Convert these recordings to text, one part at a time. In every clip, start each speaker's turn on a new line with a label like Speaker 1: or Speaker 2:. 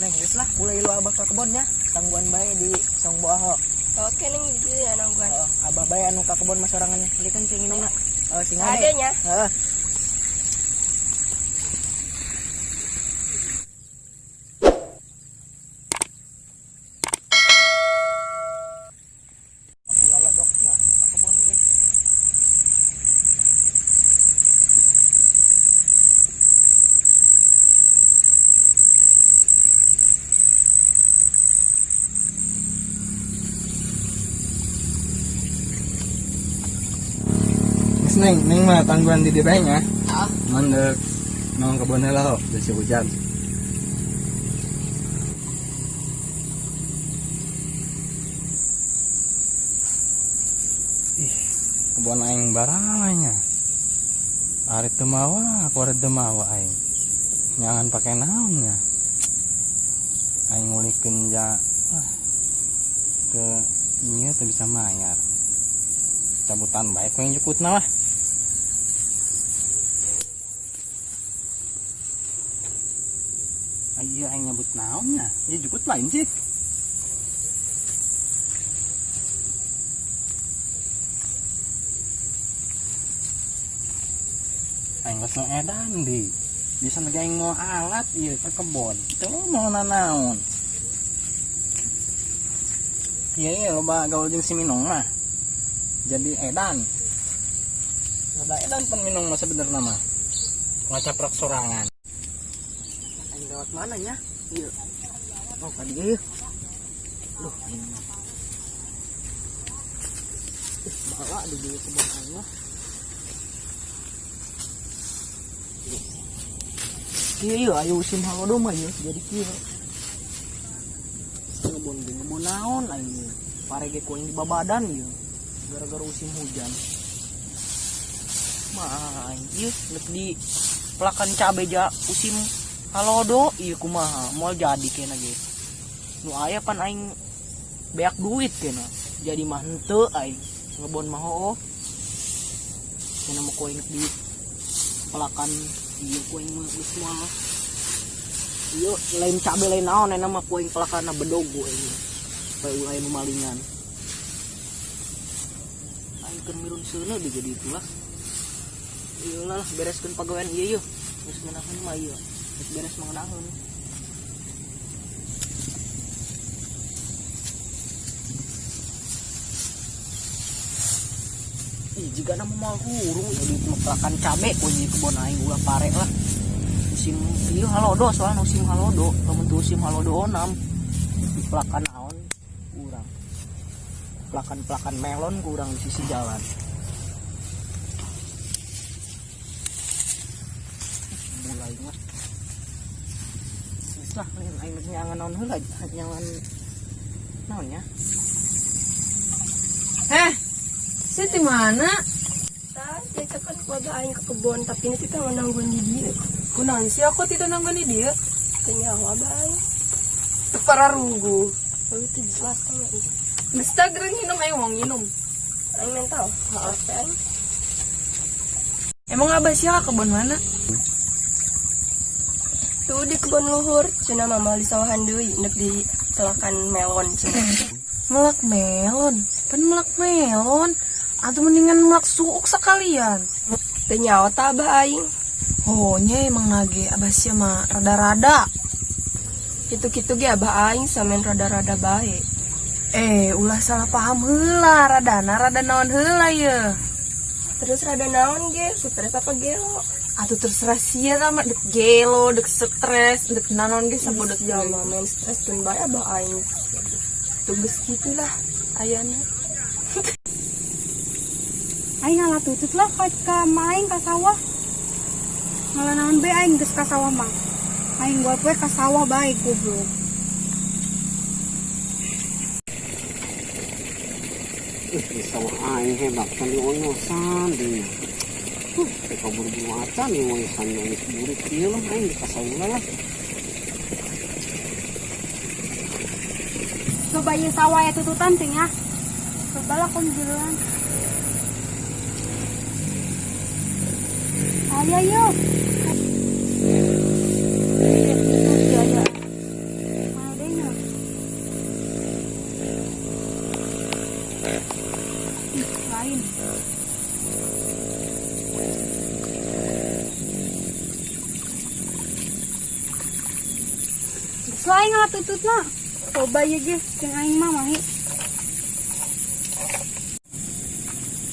Speaker 1: Neng, geus lah kulai lu abah ka kebonnya. Tangguan bae di Song Boah.
Speaker 2: Oke neng gitu ya nangguan.
Speaker 1: Abah bae anu ka kebon mah sorangan. Beli kan sing nginumna. Sing ade.
Speaker 2: Adanya.
Speaker 1: Heeh.
Speaker 3: Neng mah tangguhan di debanya.
Speaker 2: Oh.
Speaker 3: Mandek nong kebun heula geus hujan. Ih, kebun aing baranya. Ari teu mawa, aku ari teu mawa aing. Jangan pakai naonnya. Aing ngulikeun ja ke ieu teu bisa mayar. Cabutan bae ku yang jukutna mah. Iya aing nyebut naonnya. Ya jukut lain sih. Aing geus edan di. Bisa lagi aing mau alat ieu ke kebon. Teu mau nanaon. Iya loba gaul jeung si Minong mah. Jadi edan. Ada edan pan Minong mah sebenarnya mah. Ngacaprak sorangan.
Speaker 1: Aing lewat mana nya? Ieu. Oh, ka dieu. Duh, aing. Bawa di dieu kebon aing mah. Kieu aya usim halodo mah ieu jadi kieu. Ngebon naon aing. Parege ku aing di babadan ieu. Gara-gara musim hujan. Mah ieu nek di pelakan cabe ja musim halodo ieu kumaha moal jadi kena ge. Nu aya pan aing beak duit kena. Jadi mah henteu aing ngebon mah heuh. Kena mah ku aing di pelakan ieu ku aing mah geus moal. Ieu lain cabe lain naon eta mah ku aing pelakana bedogo ieu. Bae ulah nu malingan. Keur mirun seuneu jadi itulah. Ieu lah bereskeun pagawean ieu yeuh. Geus ngeunaheun mah ieu. Geus beres mangeunaheun. Ih, jiga na moal hurung jadi pelakan cabe ku di kebon aing ulah pare lah. Musim ieu halodo soalna musim halodo, lamun teu musim halodo onam. Di pelakan naon urang. Pelakan melon kurang di sisi jalan. Mulai mah. Susah aing nyangan naon heula nyangan naonnya.
Speaker 4: Siti mana?
Speaker 2: Tah, jadi kan ku ada aing ke kebon tapi ini kita nangguan di dieu.
Speaker 4: Kunaon sih aku tidak nanggung di dia?
Speaker 2: Teu nyawa abah aing.
Speaker 4: Para rugu.
Speaker 2: Itu jelas tah ieu.
Speaker 4: Instagram minum aing mau nginum.
Speaker 2: Aing mental. Heeh, aing.
Speaker 4: Emang abah sih kebon mana?
Speaker 2: Tuh di kebon luhur, cenah mama di sawahan deui, nek di telakan melon cenah.
Speaker 4: Melak melon. Pan melak melon. Atau mendingan melak suuk sekalian.
Speaker 2: Teu nyawa tah abah aing.
Speaker 4: Oh, nya emang nage abah sih mah rada-rada.
Speaker 2: Kitu-kitu ge abah aing samen rada-rada bae.
Speaker 4: Ulah salah paham heula, rada naon heula ye.
Speaker 2: Terus rada naon ge, stres apa gelo?
Speaker 4: Atuh terserah sia mah dek gelo, dek stres, dek naon ge sabodot
Speaker 2: Ya mah main stres keun bae abah aing. Tuh geus kitulah ayana.
Speaker 5: Aing ngalah tutut lah ka maing ka sawah. Ngalah naon bae aing geus ka sawah mah. Aing buat we ka sawah bae goblok.
Speaker 1: Di sawah aing hebat kan di onyosan di. Kabur buatan di onyosan yang burik ieu lah aing di kasawula lah.
Speaker 5: Coba ieu sawah ya tututan ting ya. Coba lah kom jeureun. Ayo. selain ngalah tutut na. Coba ya je, jeung aing mah mahi.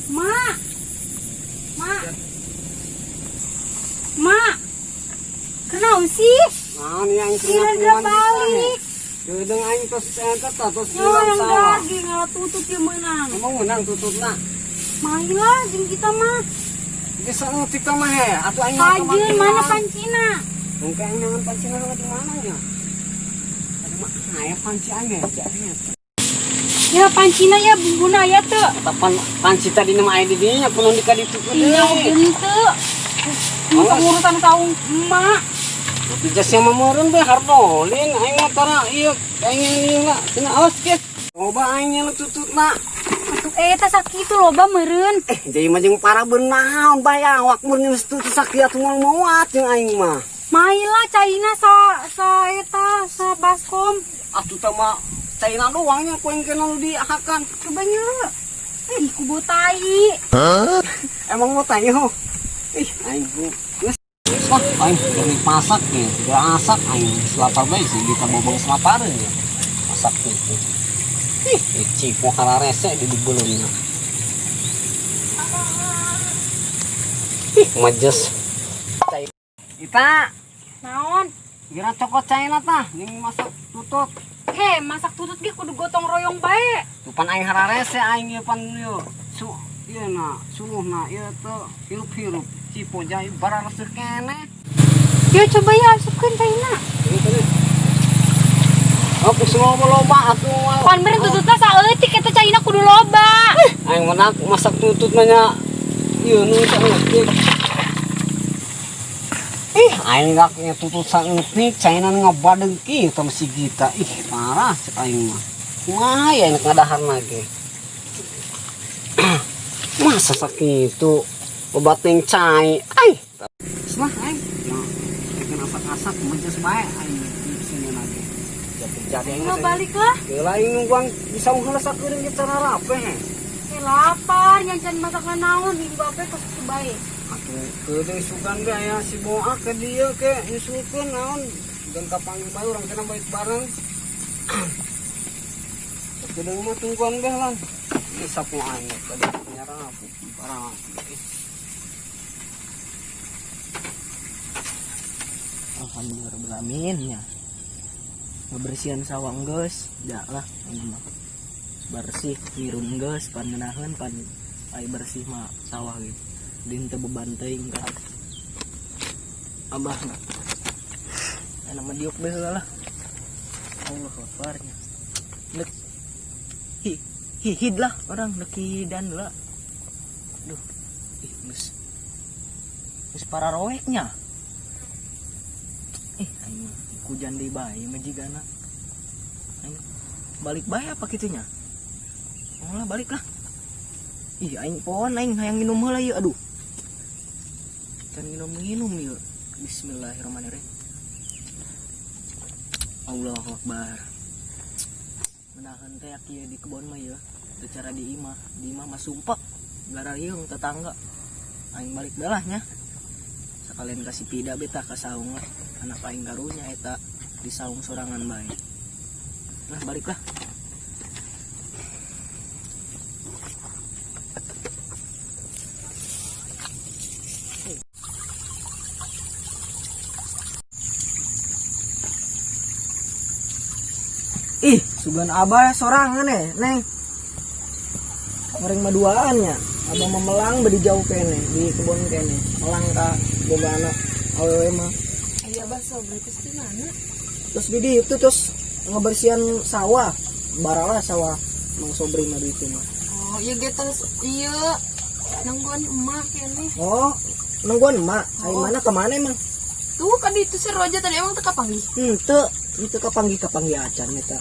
Speaker 5: Mak. Mak. Mak. Kenapa sih?
Speaker 6: Nah, ini yang
Speaker 5: Kira balik.
Speaker 6: Dengan aing terus terus
Speaker 5: Yo yang daging ngalah tutut yang menang.
Speaker 6: Emang menang tutupna.
Speaker 5: Mahilah jeung kita mah.
Speaker 6: Bisa ngutik ka mah he, atuh aing
Speaker 5: Pajin mana pancina?
Speaker 6: Mungkin aing nangan pancina di mana nya? Ada mah aya panci aing ya.
Speaker 5: Ya pancina ya bumbuna aya teu.
Speaker 6: Tapan panci tadi nama aya di dinya kunaon di kaditu
Speaker 5: Tinggal genteu. Ini pengurusan saung emak.
Speaker 6: Jasnya mameureun be hardolin aing mah tara ieu aing ningna cenah awas ge. Coba aing nya tututna.
Speaker 5: Atuh eta sakitu loba meureun.
Speaker 6: Jadi mah jeung para benaon bae awak mun geus tutut sakit atuh moal moat jeung aing mah.
Speaker 5: Mailah caina sa eta sa baskom.
Speaker 6: Atuh teh mah caina doang nya poin kana nu diahakan.
Speaker 5: Coba nyeureun. Kubu tai.
Speaker 6: Emang mau tanya ih aing geus wah aing keur masak ge segera asak aing selapar bae sih kita bobong selapareun ya masak gitu ih cipok hararese di beulungna ih majes Ita
Speaker 5: Naon?
Speaker 6: kira cokot caina tah ning masak tutut
Speaker 5: He, masak tutut ge kudu gotong royong bae.
Speaker 6: tupan aing hararese aing ieu pan ieu ieu na suluhna ieu teh hirup-hirup cipo jai barang reseuh keneh.
Speaker 5: Yo coba ya asupkeun caina.
Speaker 6: Aku semua loba atuh.
Speaker 5: Pan beren tututna saeutik eta caina kudu loba.
Speaker 6: Aing menak masak tutut mah nya ieu nu saeutik. Aing gak nya tutut saeutik caina ngabadeg kieu ka si Gita. Parah cek aing mah. Kumaha ya enak ngadaharna ge. Masa sakitu obat yang cai semah aing bikin asak-asak menjes bae aing di sini lagi jadi
Speaker 5: Mau balik lah.
Speaker 6: geula aing nungguan bisa ngelesakeun ge cara rape
Speaker 5: Lapar yang can masak naon ieu bae kos bae.
Speaker 6: atuh teu sugan ge aya si boa ke dieu ke nyusulkeun naon dan kapanggil bae urang cenah baik bareng kedeung mah tungguan ge lan ini sapu aing tadi nyarap parah.
Speaker 1: Alhamdulillahirobbilalamin ya. Ngebersihan sawang geus, da lah ini mah. Bersih nirun geus pan ngeunaheun pan ai bersih mah sawah gitu. Din teu beban teuing ka Abah. Aya mah diuk bae lah. Allah Akbarnya. Nek hihid lah orang nekidan lah. Duh, geus para roeknya. Aing hujan deui bae majigana. Aing balik bae apa kitunya? Oh lah balik lah. Aing pohon aing hayang minum heula ieu aduh. Can minum ieu. Bismillahirrahmanirrahim. Allahu Akbar. Menahan teh kieu di kebon mah ieu. Teu cara di imah mah sumpek. Garariung tetangga. Aing balik bae lah nya. Sakalian kasih pida beta ka saung lah. Anak aing karunya eta di saung sorangan bae. Nah balik lah. Sugan abah sorangan neng. Mereng maduaan nya. Abah memelang bedi jauh kene di kebun kene. Melang ka bogana awewe mah.
Speaker 4: Iya baso berarti di mana?
Speaker 1: Terus di itu terus ngebersihan sawah. Baralah sawah Mang Sobri mah di itu mah.
Speaker 4: Oh, iya gitu. Iya. Nangguan emak kene.
Speaker 1: Oh, nungguan emak. Ai mana kemana emang?
Speaker 4: Tuh kan itu seru aja tadi emang teka panggil.
Speaker 1: Itu kapanggih acan eta.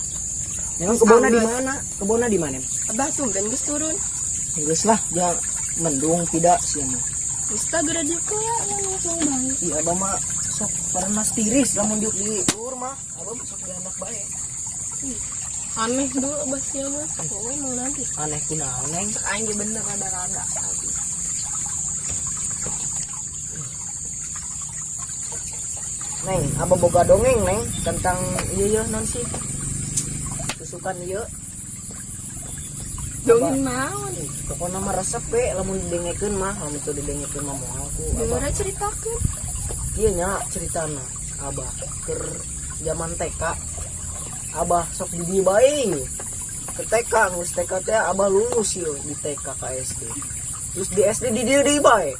Speaker 1: Emang kebona di mana? Kebona di mana?
Speaker 4: Abah tuh kan geus turun.
Speaker 1: Geus lah, ya mendung tidak sih mah.
Speaker 4: Geus tah geura dieu ya yang langsung bae.
Speaker 1: Iya, abah mah sok panas tiris lamun diuk di luhur mah. Abah sok enak bae.
Speaker 4: Aneh dulu abah sia mah. Pokoknya mau nanti.
Speaker 1: Aneh kunaon neng?
Speaker 4: Cek aing ge bener rada-rada.
Speaker 1: Neng, abah boga dongeng neng tentang iya non sih susukan iya.
Speaker 2: Dongeng naon?
Speaker 1: Pokoknya mah resep we, lamun didengekeun mah, lamun itu didengekeun mah mau aku.
Speaker 2: Dengar ceritakeun.
Speaker 1: Iya nya ceritana abah keur zaman TK. Abah sok di dieu bae. Ke TK geus TK teh abah lulus yeuh di TK ka SD. Terus di SD di dieu deui bae.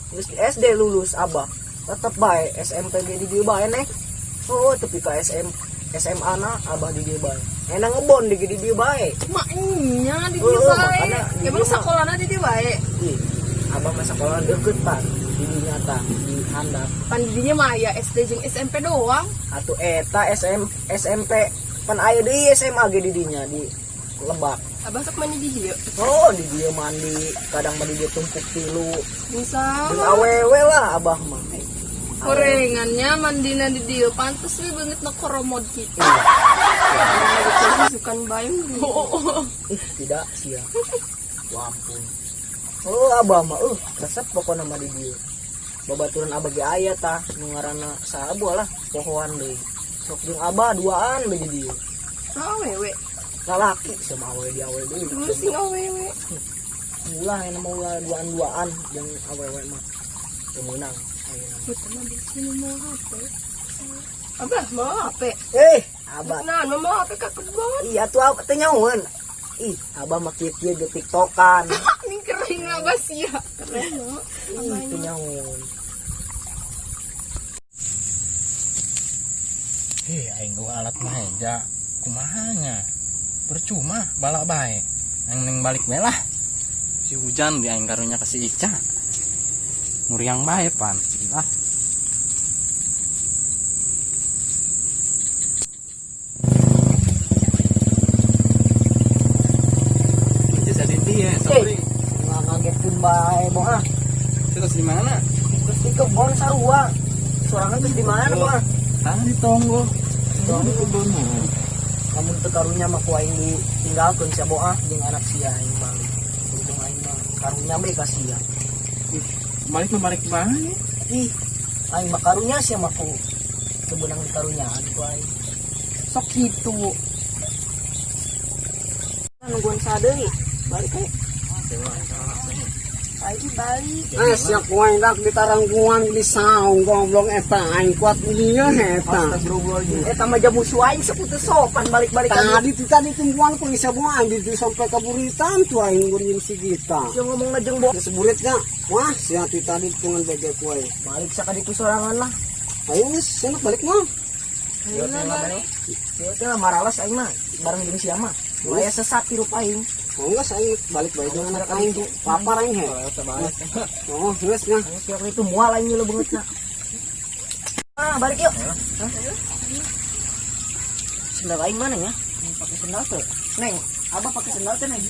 Speaker 1: Terus di SD lulus abah tetep bae SMP ge di dieu bae neh. Oh, tapi ka SMA na abah di dieu bae. Enak ngebon di dieu bae.
Speaker 2: Maknya di
Speaker 1: Oh,
Speaker 2: dieu bae.
Speaker 1: makanya di
Speaker 2: Emang
Speaker 1: dieu mah.
Speaker 2: sakolana di dieu bae.
Speaker 1: Ih, abah mah sekolah deukeut pan di dieu nyata di handap.
Speaker 2: Pan di dinya mah aya SD jeung SMP doang.
Speaker 1: Atuh eta SMP pan aya deui SMA ge di dinya di Lebak.
Speaker 2: Abah sok mandi di dieu.
Speaker 1: Oh, di dieu mandi, kadang mandi dia tumpuk tilu.
Speaker 2: Bisa.
Speaker 1: Jeung awewe lah abah mah.
Speaker 2: Korengannya mandina di dieu pantes we beungeut na koromod kitu. Susukan bae.
Speaker 1: Ih, tidak sia. Wampun. Oh, abah mah resep pokona mah di dieu. Babaturan abah ge aya tah nu ngaranna saha lah pohoan deui. Sok jeung abah duaan deui di dieu.
Speaker 2: Awewe.
Speaker 1: Lalaki sama awewe di awewe deui.
Speaker 2: Dulu sing awewe.
Speaker 1: Ulah yang mau duaan-duaan jeung awewe mah. Teu meunang.
Speaker 2: Betul mah di sini mau HP. Abah mau HP.
Speaker 1: Abah.
Speaker 2: Nah, mau HP ka kebon.
Speaker 1: Iya tuh abah teh nyahoan. Ih, abah mah kieu ge TikTokan.
Speaker 2: Ning kering abah sia. Keren lo.
Speaker 1: Ih, teu nyahoan.
Speaker 3: Aing gua alat meja kumahanya percuma balak bae aing ning balik bae lah si hujan di aing karunya kasih Ica muriang bae pan lah jadi dia sorry
Speaker 1: Ngagetkeun bae moal.
Speaker 3: terus di mana
Speaker 1: Terus di kebon sarua. Sorangan geus di mana moal?
Speaker 3: di tonggo di kebun
Speaker 1: Namun teu karunya mah ku aing ditinggalkeun sia boah jeung anak sia aing balik. Untung aing mah karunya bae ka sia.
Speaker 3: balik bae
Speaker 1: Ih, aing mah karunya sia mah ku teu beunang di karunyaan ku aing.
Speaker 2: Sok kitu.
Speaker 1: Nungguan sadeui. Balik we. Aing balik.
Speaker 6: Siap kuain dak di tarangkuan di saung goblok eta aing kuat dieu eta.
Speaker 1: Astagfirullahaladzim. Eta mah jamu suaing saputu sopan balik-balik
Speaker 6: Tadi tungguan ku bisa buang di sampai ke buritan tuh aing ngurin si kita.
Speaker 1: Sia ngomong na jeung bo.
Speaker 6: Seburit ka? Wah, si hati tadi tungan bege kuai.
Speaker 1: Balik sa kaditu sorangan lah.
Speaker 6: Ayo geus, senep balik mah.
Speaker 1: Ayo teh mah maralas aing mah bareng jeung sia mah. Mulai sesat ti rupa aing.
Speaker 6: Oh enggak, saya balik bae jeung anak aing tuh. Papar aing he.
Speaker 1: Balik.
Speaker 6: Oh, geus nya.
Speaker 1: Aing siap itu mual aing lu beungeutna. Balik yuk. Sendal aing mana ya? Pakai sendal tuh. Neng, abah pakai sendal tuh, Neng.